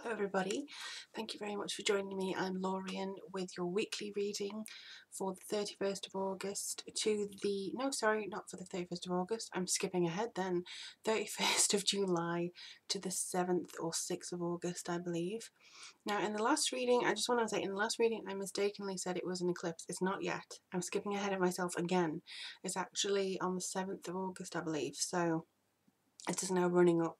Hello everybody, thank you very much for joining me. I'm Lorien with your weekly reading for the 31st of August to the, no sorry, not for the 31st of August, I'm skipping ahead then, 31st of July to the 7th or 6th of August I believe. Now in the last reading, I just want to say in the last reading I mistakenly said it was an eclipse. It's not yet. I'm skipping ahead of myself again. It's actually on the 7th of August I believe, so it is now running up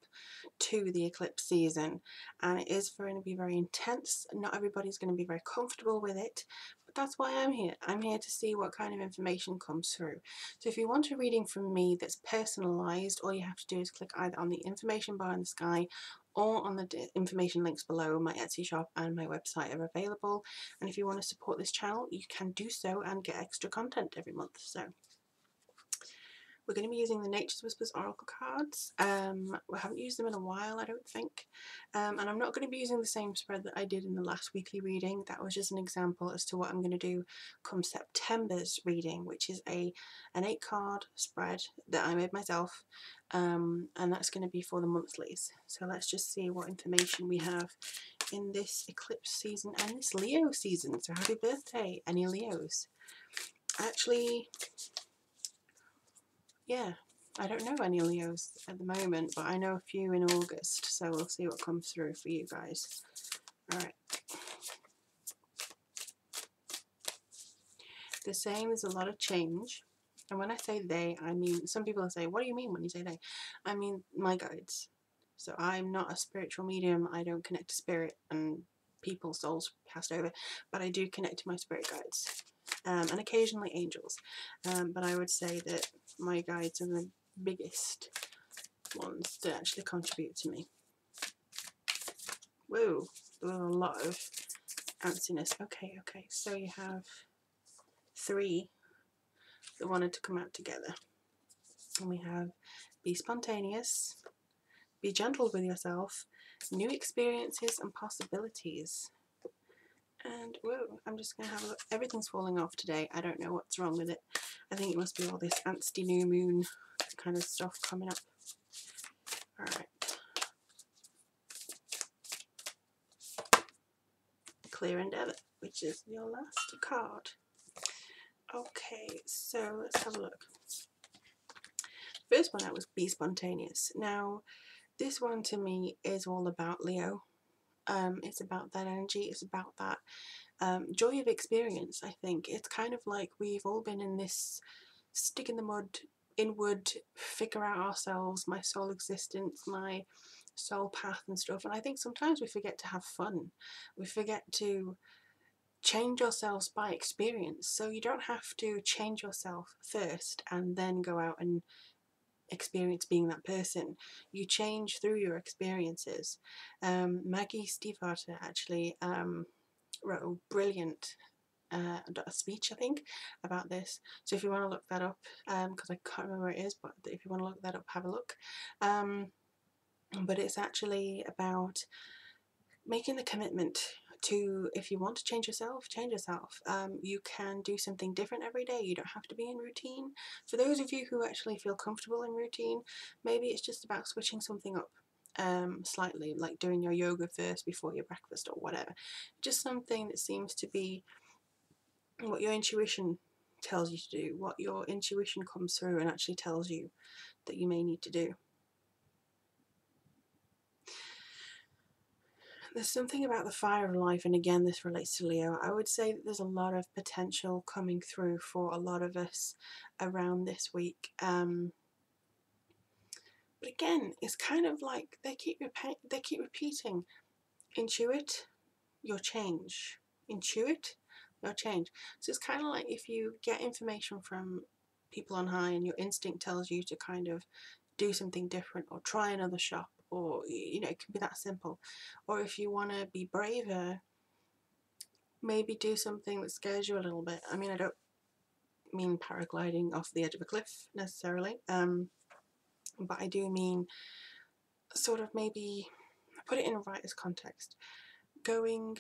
to the eclipse season, and it is going to be very intense. Not everybody's going to be very comfortable with it, but that's why I'm here. I'm here to see what kind of information comes through. So if you want a reading from me that's personalised, all you have to do is click either on the information bar in the sky or on the information links below. My Etsy shop and my website are available, and if you want to support this channel you can do so and get extra content every month. So we're going to be using the Nature's Whispers Oracle cards. We haven't used them in a while, I don't think. And I'm not going to be using the same spread that I did in the last weekly reading. That was just an example as to what I'm going to do come September's reading, which is an 8-card spread that I made myself. And that's going to be for the monthlies. So let's just see what information we have in this eclipse season and this Leo season. So happy birthday, any Leos. Actually, yeah, I don't know any Leos at the moment, but I know a few in August, so we'll see what comes through for you guys. Alright. They're saying there's a lot of change, and when I say they, I mean, some people say, what do you mean when you say they? I mean my guides. So I'm not a spiritual medium, I don't connect to spirit and people's souls passed over, but I do connect to my spirit guides. And occasionally angels, but I would say that my guides are the biggest ones that actually contribute to me. Whoa, there was a lot of antsiness. Okay, so you have 3 that wanted to come out together, and we have be spontaneous, be gentle with yourself, new experiences and possibilities. And whoa, I'm just going to have a look. Everything's falling off today. I don't know what's wrong with it. I think it must be all this antsy new moon kind of stuff coming up. Alright. Clear Endeavour, which is your last card. Okay, so let's have a look. First one out was Be Spontaneous. Now, this one to me is all about Leo. It's about that energy. It's about that joy of experience, I think. It's kind of like we've all been in this stick in the mud, inward, figure out ourselves, my soul existence, my soul path and stuff. And I think sometimes we forget to have fun. We forget to change yourselves by experience. So you don't have to change yourself first and then go out and experience being that person. You change through your experiences. Maggie Stiefvater actually wrote a brilliant speech, I think, about this. So if you want to look that up, because I can't remember where it is, but if you want to look that up, have a look. But it's actually about making the commitment to, if you want to change yourself, change yourself. You can do something different every day. You don't have to be in routine. For those of you who actually feel comfortable in routine, maybe it's just about switching something up slightly, like doing your yoga first before your breakfast or whatever. Just something that seems to be what your intuition tells you to do, what your intuition comes through and actually tells you that you may need to do. There's something about the fire of life, and again this relates to Leo. I would say that there's a lot of potential coming through for a lot of us around this week. But again, it's kind of like they keep repeating, intuit your change, intuit your change. So it's kind of like if you get information from people on high and your instinct tells you to kind of do something different or try another shop, or you know, it can be that simple. Or if you want to be braver, maybe do something that scares you a little bit. I mean, I don't mean paragliding off the edge of a cliff necessarily, but I do mean sort of maybe put it in a writer's context, going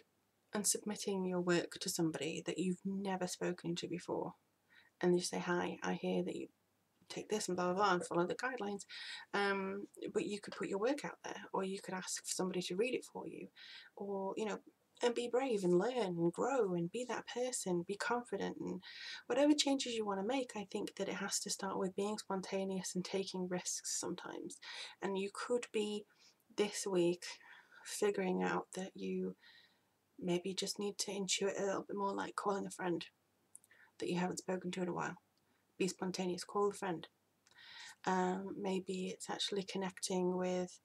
and submitting your work to somebody that you've never spoken to before, and you say, hi, I hear that take this and blah, blah, blah, and follow the guidelines. But you could put your work out there, or you could ask for somebody to read it for you, or, you know, and be brave and learn and grow and be that person, be confident, and whatever changes you want to make. I think that it has to start with being spontaneous and taking risks sometimes. And you could be this week figuring out that you maybe just need to intuit a little bit more, like calling a friend that you haven't spoken to in a while. Be spontaneous, call a friend. Maybe it's actually connecting with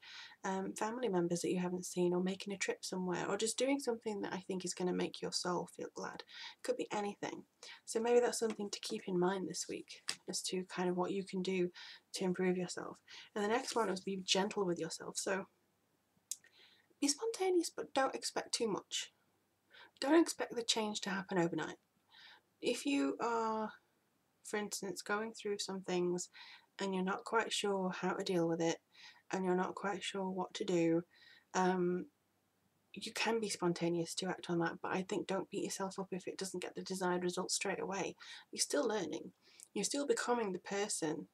family members that you haven't seen, or making a trip somewhere, or just doing something that I think is going to make your soul feel glad. It could be anything. So maybe that's something to keep in mind this week, as to kind of what you can do to improve yourself. And the next one was be gentle with yourself. So be spontaneous, but don't expect too much. Don't expect the change to happen overnight. If you are, for instance, going through some things and you're not quite sure how to deal with it, and you're not quite sure what to do, you can be spontaneous to act on that. But I think don't beat yourself up if it doesn't get the desired result straight away. You're still learning. You're still becoming the person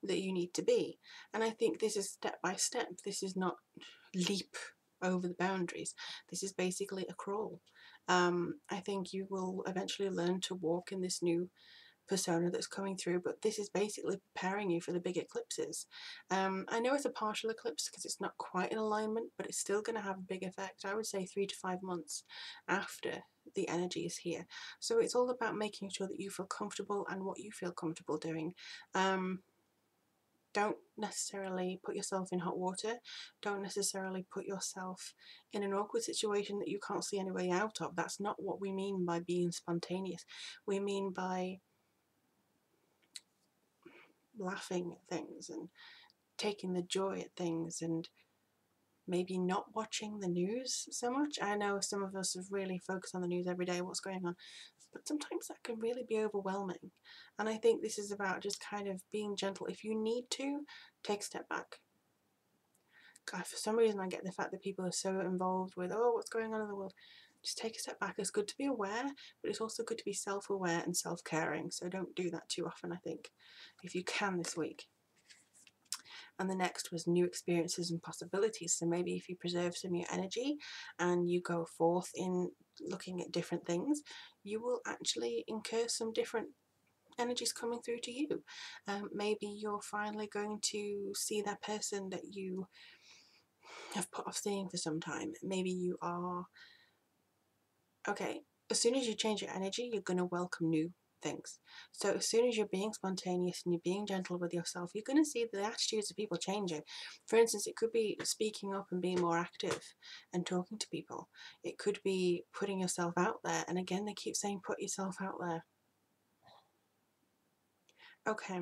that you need to be. And I think this is step by step. This is not leap over the boundaries. This is basically a crawl. I think you will eventually learn to walk in this new persona that's coming through, but this is basically preparing you for the big eclipses. I know it's a partial eclipse because it's not quite in alignment, but it's still going to have a big effect. I would say 3 to 5 months after the energy is here. So it's all about making sure that you feel comfortable and what you feel comfortable doing. Don't necessarily put yourself in hot water. Don't necessarily put yourself in an awkward situation that you can't see any way out of. That's not what we mean by being spontaneous. We mean by laughing at things and taking the joy at things, and maybe not watching the news so much. I know some of us have really focused on the news every day, what's going on, but sometimes that can really be overwhelming. And I think this is about just kind of being gentle. If you need to, take a step back. God, for some reason I get the fact that people are so involved with, oh, what's going on in the world. Just take a step back. It's good to be aware, but it's also good to be self-aware and self-caring. So don't do that too often, I think, if you can this week. And the next was new experiences and possibilities. So maybe if you preserve some of your energy and you go forth in looking at different things, you will actually incur some different energies coming through to you. Maybe you're finally going to see that person that you have put off seeing for some time. Maybe you are, okay, as soon as you change your energy, you're going to welcome new things. So as soon as you're being spontaneous and you're being gentle with yourself, you're going to see the attitudes of people changing. For instance, it could be speaking up and being more active and talking to people. It could be putting yourself out there. And again, they keep saying put yourself out there. Okay.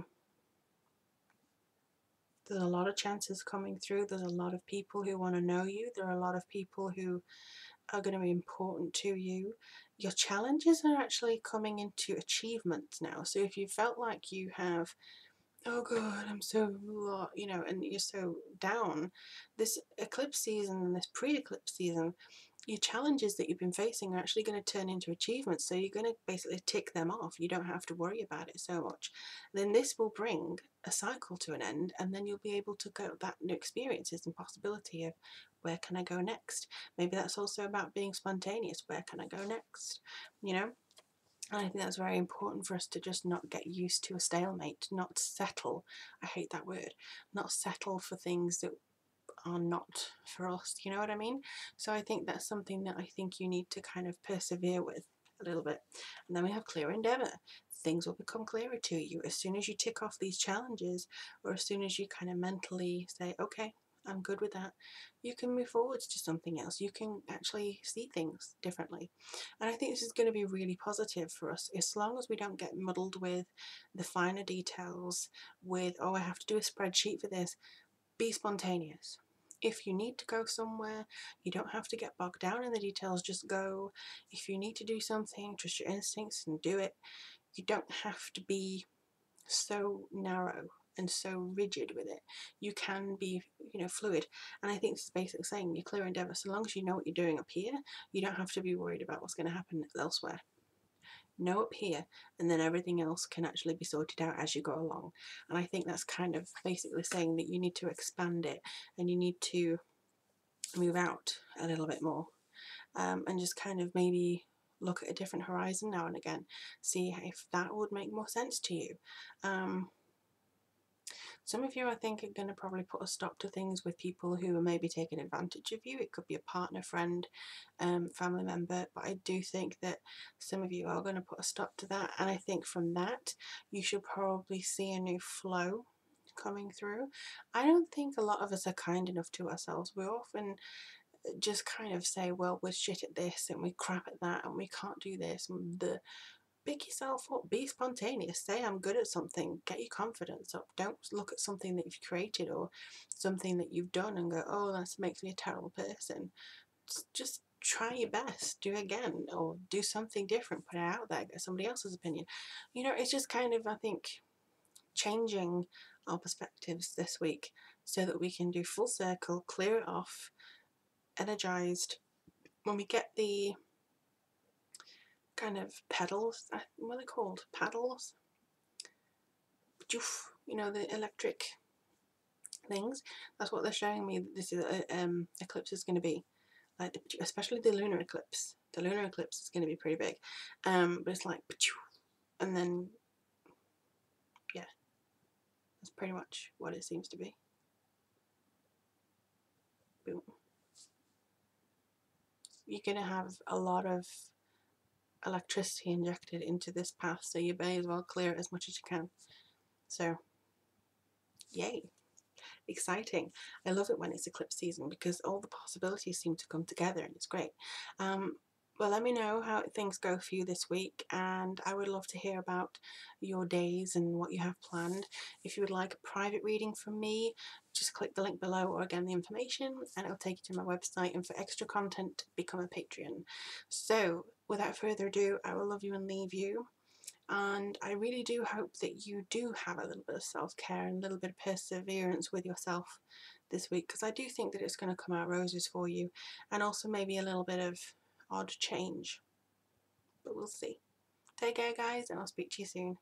There's a lot of chances coming through. There's a lot of people who want to know you. There are a lot of people who are going to be important to you. Your challenges are actually coming into achievements now. So if you felt like you have, oh God, I'm so, you know, and you're so down, this eclipse season and this pre-eclipse season, your challenges that you've been facing are actually going to turn into achievements. So you're going to basically tick them off. You don't have to worry about it so much. Then this will bring a cycle to an end, and then you'll be able to go that new experiences and possibility of where can I go next. Maybe that's also about being spontaneous. Where can I go next? You know? And I think that's very important for us to just not get used to a stalemate, not settle. I hate that word. Not settle for things that are not for us, you know what I mean? So I think that's something that I think you need to kind of persevere with a little bit. And then we have clear endeavour. Things will become clearer to you as soon as you tick off these challenges, or as soon as you kind of mentally say, okay, I'm good with that, you can move forwards to something else. You can actually see things differently. And I think this is going to be really positive for us, as long as we don't get muddled with the finer details, with, oh, I have to do a spreadsheet for this. Be spontaneous. If you need to go somewhere, you don't have to get bogged down in the details, just go. If you need to do something, trust your instincts and do it. You don't have to be so narrow and so rigid with it. You can be, you know, fluid. And I think this is basically saying your clear endeavour, so long as you know what you're doing up here, you don't have to be worried about what's going to happen elsewhere. know up here, and then everything else can actually be sorted out as you go along. And I think that's kind of basically saying that you need to expand it, and you need to move out a little bit more, and just kind of maybe look at a different horizon now and again, see if that would make more sense to you. Some of you, I think, are going to probably put a stop to things with people who are maybe taking advantage of you. It could be a partner, friend, family member, but I do think that some of you are going to put a stop to that, and I think from that you should probably see a new flow coming through. I don't think a lot of us are kind enough to ourselves. We often just kind of say, well, we're shit at this and we're crap at that and we can't do this. Pick yourself up, be spontaneous, say I'm good at something, get your confidence up. Don't look at something that you've created or something that you've done and go, oh, that makes me a terrible person. Just try your best, do it again, or do something different, put it out there, get somebody else's opinion. You know, it's just kind of, I think, changing our perspectives this week so that we can do full circle, clear it off, energized. When we get the kind of pedals, what are they called? Paddles? You know, the electric things. That's what they're showing me this is eclipse is going to be. Like, especially the lunar eclipse. The lunar eclipse is going to be pretty big. But it's like, and then, yeah, that's pretty much what it seems to be. Boom. You're going to have a lot of electricity injected into this path, so you may as well clear it as much as you can. So, yay. Exciting. I love it when it's eclipse season because all the possibilities seem to come together and it's great. Well, let me know how things go for you this week, and I would love to hear about your days and what you have planned. If you would like a private reading from me, just click the link below, or again the information, and it'll take you to my website. And for extra content, become a Patreon. So without further ado, I will love you and leave you. And I really do hope that you do have a little bit of self-care and a little bit of perseverance with yourself this week, because I do think that it's going to come out roses for you, and also maybe a little bit of odd change. But we'll see. Take care, guys, and I'll speak to you soon.